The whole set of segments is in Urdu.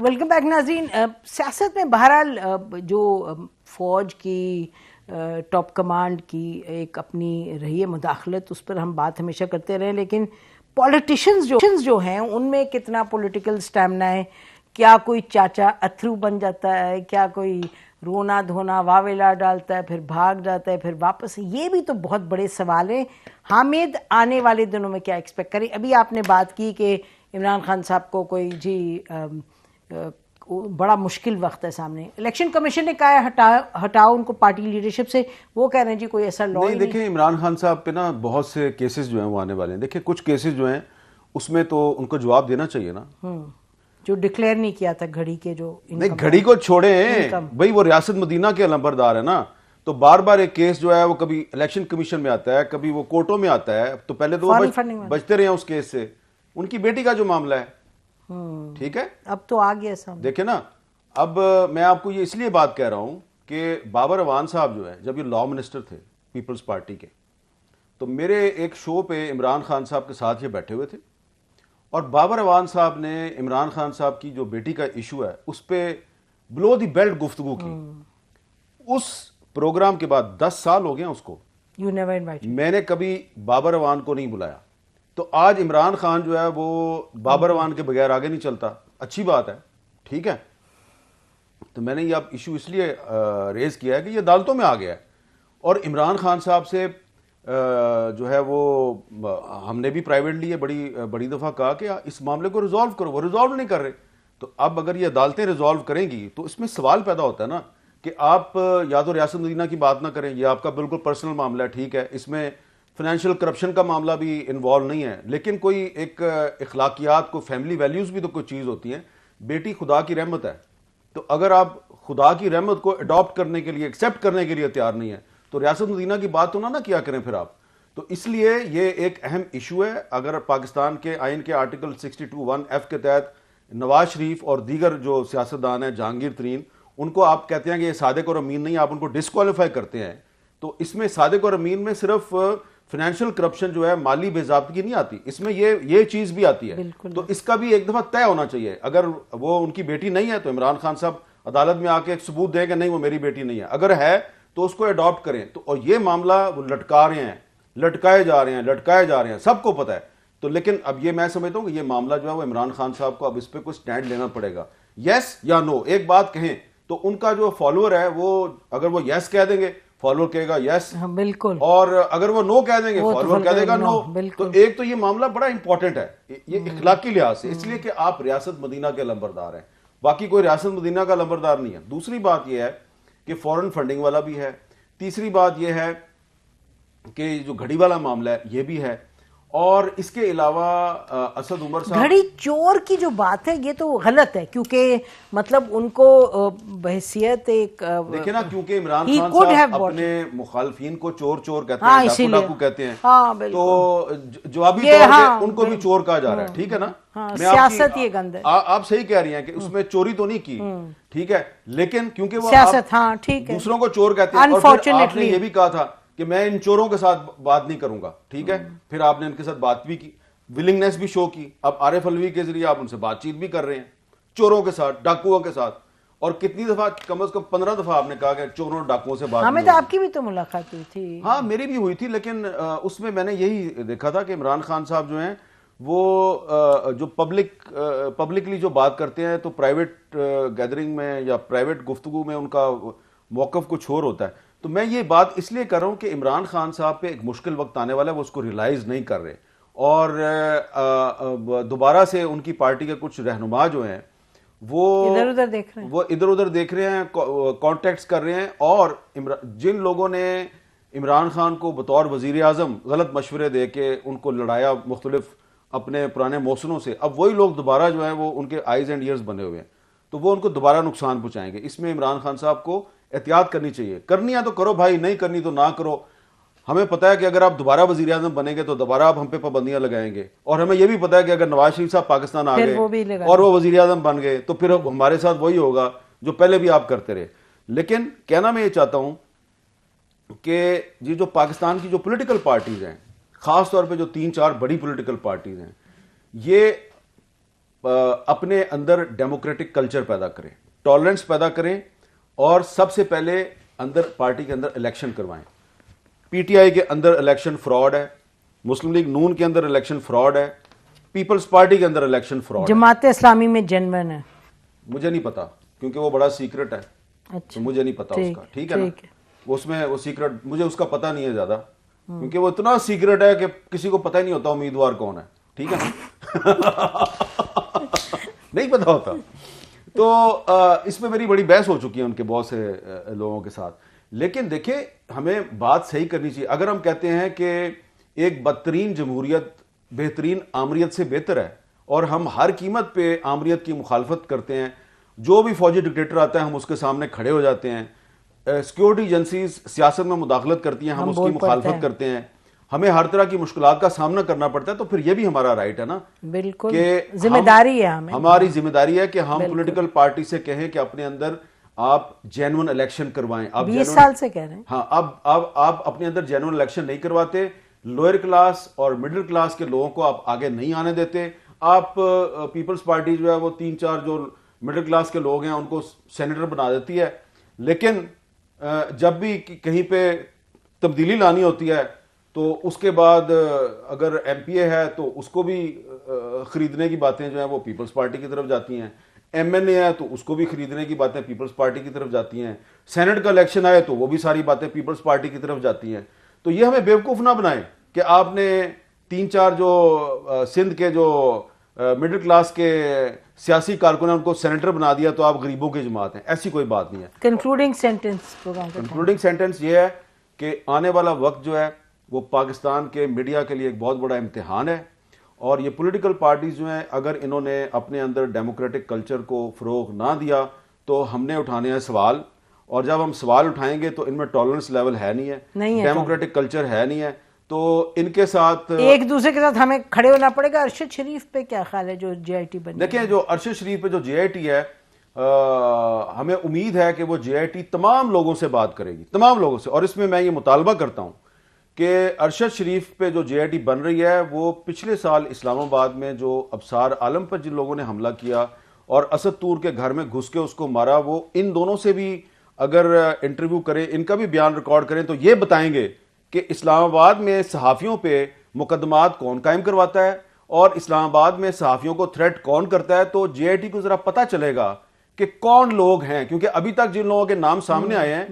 ویلکم بیک ناظرین. سیاست میں بہرحال جو فوج کی ٹاپ کمانڈ کی ایک اپنی رہی ہے مداخلت، اس پر ہم بات ہمیشہ کرتے رہے، لیکن پولیٹیشنز جو ہیں ان میں کتنا پولیٹیکل سٹیمنا ہے؟ کیا کوئی چاچا اتھرو بن جاتا ہے؟ کیا کوئی رونا دھونا واویلا ڈالتا ہے پھر بھاگ جاتا ہے پھر واپس؟ یہ بھی تو بہت بڑے سوال ہیں. حامد آنے والے دنوں میں کیا ایکسپیکٹ کریں؟ ابھی آپ نے بات کی کہ عمران خان صاحب کو کوئی بڑا مشکل وقت ہے سامنے. الیکشن کمیشن نے کہا ہے ہٹاؤ ان کو پارٹی لیڈرشپ سے، وہ کہہ رہے ہیں جی کوئی ایسا لا نہیں. دیکھیں عمران خان صاحب پہ نا بہت سے کیسز جو ہیں وہ آنے والے ہیں. دیکھیں کچھ کیسز جو ہیں اس میں تو ان کو جواب دینا چاہیے نا، جو ڈکلیئر نہیں کیا تھا گھڑی کے جو نہیں گھڑی کو چھوڑیں بھائی، وہ ریاست مدینہ کے علمبردار ہے نا، تو بار بار ایک کیس جو ہے وہ کبھی الیکشن کمیشن میں آتا ہے، کبھی وہ کورٹوں میں آتا ہے، تو پہلے تو وہ بچتے رہے ہیں اس کیس سے. ان کی بیٹی کا جو معاملہ ہے ٹھیک ہے، اب تو آ گیا سامنے. دیکھیں نا، اب میں آپ کو یہ اس لیے بات کہہ رہا ہوں کہ بابر اعوان صاحب جو ہے جب یہ لا منسٹر تھے پیپلز پارٹی کے، تو میرے ایک شو پہ عمران خان صاحب کے ساتھ یہ بیٹھے ہوئے تھے، اور بابر اعوان صاحب نے عمران خان صاحب کی جو بیٹی کا ایشو ہے اس پہ بلو دی بیلٹ گفتگو کی. اس پروگرام کے بعد 10 سال ہو گئے ہیں اس کو، میں نے کبھی بابر اعوان کو نہیں بلایا. تو آج عمران خان جو ہے وہ بابر اعوان کے بغیر آگے نہیں چلتا. اچھی بات ہے، ٹھیک ہے. تو میں نے یہ اب ایشو اس لیے ریز کیا ہے کہ یہ عدالتوں میں آ گیا ہے، اور عمران خان صاحب سے جو ہے وہ ہم نے بھی پرائیویٹلی بڑی دفعہ کہا کہ اس معاملے کو ریزالو کرو. وہ ریزالو نہیں کر رہے. تو اب اگر یہ عدالتیں ریزالو کریں گی تو اس میں سوال پیدا ہوتا ہے نا کہ آپ یا تو ریاست مدینہ کی بات نہ کریں، یہ آپ کا بالکل پرسنل معاملہ ہے، ٹھیک ہے، اس میں فائنینشیل کرپشن کا معاملہ بھی انوالو نہیں ہے، لیکن کوئی ایک اخلاقیات کو فیملی ویلیوز بھی تو کوئی چیز ہوتی ہیں. بیٹی خدا کی رحمت ہے، تو اگر آپ خدا کی رحمت کو اڈاپٹ کرنے کے لیے، ایکسیپٹ کرنے کے لیے تیار نہیں ہے تو ریاست مدینہ کی بات تو نہ کیا کریں پھر آپ. تو اس لیے یہ ایک اہم ایشو ہے. اگر پاکستان کے آئین کے آرٹیکل 62(1)(f) کے تحت نواز شریف اور دیگر جو سیاستدان ہیں جہانگیر ترین، ان کو آپ کہتے ہیں کہ یہ صادق اور امین نہیں، آپ ان کو ڈسکوالیفائی کرتے ہیں، تو اس میں صادق اور امین میں صرف فائنینشیل کرپشن جو ہے مالی بے ضابطگی نہیں آتی، اس میں یہ چیز بھی آتی ہے. تو اس کا بھی ایک دفعہ طے ہونا چاہیے. اگر وہ ان کی بیٹی نہیں ہے تو عمران خان صاحب عدالت میں آ کے ایک ثبوت دیں کہ نہیں وہ میری بیٹی نہیں ہے. اگر ہے تو اس کو اڈاپٹ کریں. تو اور یہ معاملہ وہ لٹکا رہے ہیں، لٹکائے جا رہے ہیں، سب کو پتہ ہے. تو لیکن اب یہ میں سمجھتا ہوں کہ یہ معاملہ جو ہے وہ عمران خان صاحب کو اب اس پہ کوئی سٹینڈ لینا پڑے گا، یس یا نو. ایک بات کہیں تو ان کا جو فالوور ہے وہ اگر وہ یس کہہ دیں گے فالوور کہے گا یس، بالکل، اور اگر وہ نو کہہ دیں گے فالوور کہہ دے گا نو. تو ایک تو یہ معاملہ بڑا امپورٹنٹ ہے یہ اخلاقی لحاظ سے، اس لیے کہ آپ ریاست مدینہ کے لمبردار ہیں، باقی کوئی ریاست مدینہ کا لمبردار نہیں ہے. دوسری بات یہ ہے کہ فورن فنڈنگ والا بھی ہے. تیسری بات یہ ہے کہ جو گھڑی والا معاملہ ہے یہ بھی ہے. اور اس کے علاوہ اسد عمر صاحب، گھڑی چور کی جو بات ہے یہ تو غلط ہے، کیونکہ مطلب ان کو بحیثیت ایک دیکھیں نا، کیونکہ عمران خان صاحب اپنے مخالفین کو چور کہتے ہیں، ڈاکو ڈاکو کہتے ہیں، تو جوابی طور پہ ان کو بھی چور کہا جا رہا ہے. ٹھیک ہے نا، سیاست یہ گند ہے. آپ صحیح کہہ رہی ہیں کہ اس میں چوری تو نہیں کی، ٹھیک ہے، لیکن کیونکہ وہ سیاست دوسروں کو چور کہتے ہیں. اور پھر آپ نے یہ بھی کہا تھا کہ میں ان چوروں کے ساتھ بات نہیں کروں گا، ٹھیک ہے، پھر آپ نے ان کے ساتھ بات بھی کی، ولنگنس بھی شو کی. اب عارف الوی کے ذریعے آپ ان سے بات چیت بھی کر رہے ہیں چوروں کے ساتھ، ڈاکوؤں کے ساتھ. اور کتنی دفعہ، کم از کم 15 دفعہ آپ نے کہا کہ چوروں ڈاکوؤں سے بات. ہمیں تو آپ کی بھی تو ملاقات ہوئی تھی. ہاں میری بھی ہوئی تھی، لیکن اس میں نے یہی دیکھا تھا کہ عمران خان صاحب جو ہیں وہ جو پبلکلی جو بات کرتے ہیں تو پرائیویٹ گیدرنگ میں یا پرائیویٹ گفتگو میں ان کا موقف کچھ اور ہوتا ہے. تو میں یہ بات اس لیے کر رہا ہوں کہ عمران خان صاحب پہ ایک مشکل وقت آنے والا ہے، وہ اس کو ریلائز نہیں کر رہے، اور دوبارہ سے ان کی پارٹی کے کچھ رہنما جو ہیں وہ ادھر ادھر دیکھ رہے ہیں، کانٹیکٹس کر رہے ہیں. اور جن لوگوں نے عمران خان کو بطور وزیر اعظم غلط مشورے دے کے ان کو لڑایا مختلف اپنے پرانے موسنوں سے، اب وہی لوگ دوبارہ جو ہیں وہ ان کے آئیز اینڈ ایئرز بنے ہوئے ہیں، تو وہ ان کو دوبارہ نقصان پہنچائیں گے. اس میں عمران خان صاحب کو احتیاط کرنی چاہیے. کرنی ہے تو کرو بھائی، نہیں کرنی تو نہ کرو. ہمیں پتہ ہے کہ اگر آپ دوبارہ وزیر اعظم بنیں گے تو دوبارہ آپ ہم پہ پابندیاں لگائیں گے، اور ہمیں یہ بھی پتہ ہے کہ اگر نواز شریف صاحب پاکستان آ گئے اور وہ وزیر اعظم بن گئے تو پھر ہمارے ساتھ وہی ہوگا جو پہلے بھی آپ کرتے رہے. لیکن کہنا میں یہ چاہتا ہوں کہ یہ جو پاکستان کی جو پولیٹیکل پارٹیز ہیں، خاص طور پہ جو 3-4 بڑی پولیٹیکل پارٹیز ہیں، یہ اپنے اندر ڈیموکریٹک کلچر پیدا کریں, ٹالرنس پیدا کریں, اور سب سے پہلے اندر پارٹی کے اندر الیکشن کروائیں. پی ٹی آئی کے اندر الیکشن فراڈ ہے, مسلم لیگ نون کے اندر الیکشن فراڈ ہے, پیپلز پارٹی کے اندر الیکشن فراڈ ہے. جماعت اسلامی میں جنون ہے, مجھے نہیں پتا کیونکہ وہ بڑا سیکرٹ ہے. اچھا مجھے نہیں پتا اس کا, ٹھیک ہے نا, اس میں وہ سیکرٹ مجھے اس کا پتا نہیں ہے زیادہ, کیونکہ وہ اتنا سیکرٹ ہے کہ کسی کو پتہ ہی نہیں ہوتا امیدوار کون ہے, ٹھیک ہے نا. نہیں پتا ہوتا. تو اس میں میری بڑی بحث ہو چکی ہے ان کے بہت سے لوگوں کے ساتھ. لیکن دیکھیں ہمیں بات صحیح کرنی چاہیے. اگر ہم کہتے ہیں کہ ایک بدترین جمہوریت بہترین آمریت سے بہتر ہے, اور ہم ہر قیمت پہ آمریت کی مخالفت کرتے ہیں, جو بھی فوجی ڈکٹیٹر آتا ہے ہم اس کے سامنے کھڑے ہو جاتے ہیں, سیکورٹی ایجنسیز سیاست میں مداخلت کرتی ہیں ہم اس کی مخالفت کرتے ہیں, ہمیں ہر طرح کی مشکلات کا سامنا کرنا پڑتا ہے, تو پھر یہ بھی ہمارا رائٹ ہے نا, بالکل کہ ذمہ داری ہے ہمیں, ہماری ذمہ داری ہے کہ ہم پولیٹیکل پارٹی سے کہیں کہ اپنے اندر آپ جینون الیکشن کروائیں. 20 سال سے کہہ رہے ہیں. ہاں, اب آپ اپنے اندر جینون الیکشن نہیں کرواتے, لوئر کلاس اور مڈل کلاس کے لوگوں کو آپ آگے نہیں آنے دیتے. آپ پیپلز پارٹی جو ہے وہ 3-4 جو مڈل کلاس کے لوگ ہیں ان کو سینیٹر بنا دیتی ہے, لیکن جب بھی کہیں پہ تبدیلی لانی ہوتی ہے تو اس کے بعد اگر ایم پی اے ہے تو اس کو بھی خریدنے کی باتیں جو ہیں وہ پیپلز پارٹی کی طرف جاتی ہیں, ایم این اے ہے تو اس کو بھی خریدنے کی باتیں پیپلز پارٹی کی طرف جاتی ہیں, سینٹ کا الیکشن آئے تو وہ بھی ساری باتیں پیپلز پارٹی کی طرف جاتی ہیں. تو یہ ہمیں بیوقوف نہ بنائیں کہ آپ نے 3-4 جو سندھ کے جو مڈل کلاس کے سیاسی کارکن ہیں ان کو سینیٹر بنا دیا تو آپ غریبوں کی جماعت ہیں. ایسی کوئی بات نہیں ہے. کنکلوڈنگ سینٹنس یہ ہے کہ آنے والا وقت جو ہے وہ پاکستان کے میڈیا کے لیے ایک بہت بڑا امتحان ہے, اور یہ پولیٹیکل پارٹیز جو ہیں اگر انہوں نے اپنے اندر ڈیموکریٹک کلچر کو فروغ نہ دیا تو ہم نے اٹھانے ہیں سوال, اور جب ہم سوال اٹھائیں گے تو ان میں ٹالرنس لیول ہے نہیں ہے, ڈیموکریٹک کلچر ہے نہیں ہے, تو ان کے ساتھ ایک دوسرے کے ساتھ ہمیں کھڑے ہونا پڑے گا. ارشد شریف پہ کیا خیال ہے جو جے آئی ٹی بنے؟ دیکھیں جو ارشد شریف پہ جو جے آئی ٹی ہے, ہمیں امید ہے کہ وہ جے آئی ٹی تمام لوگوں سے بات کرے گی, تمام لوگوں سے. اور اس میں میں یہ مطالبہ کرتا ہوں کہ ارشد شریف پہ جو جے آئی ٹی بن رہی ہے وہ پچھلے سال اسلام آباد میں جو ابصار عالم پر جن لوگوں نے حملہ کیا اور اسد طور کے گھر میں گھس کے اس کو مارا, وہ ان دونوں سے بھی اگر انٹرویو کریں, ان کا بھی بیان ریکارڈ کریں تو یہ بتائیں گے کہ اسلام آباد میں صحافیوں پہ مقدمات کون قائم کرواتا ہے اور اسلام آباد میں صحافیوں کو تھریٹ کون کرتا ہے. تو جے آئی ٹی کو ذرا پتہ چلے گا کہ کون لوگ ہیں, کیونکہ ابھی تک جن لوگوں کے نام سامنے آئے ہیں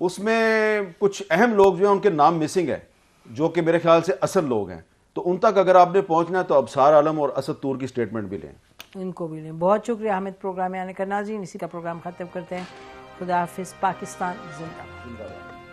اس میں کچھ اہم لوگ جو ہیں ان کے نام مسنگ ہے, جو کہ میرے خیال سے اصل لوگ ہیں. تو ان تک اگر آپ نے پہنچنا ہے تو ابصار عالم اور اسد طور کی سٹیٹمنٹ بھی لیں, ان کو بھی لیں. بہت شکریہ حامد پروگرام میں آنے کا. ناظرین اسی کا پروگرام ختم کرتے ہیں. خدا حافظ. پاکستان زندہ باد.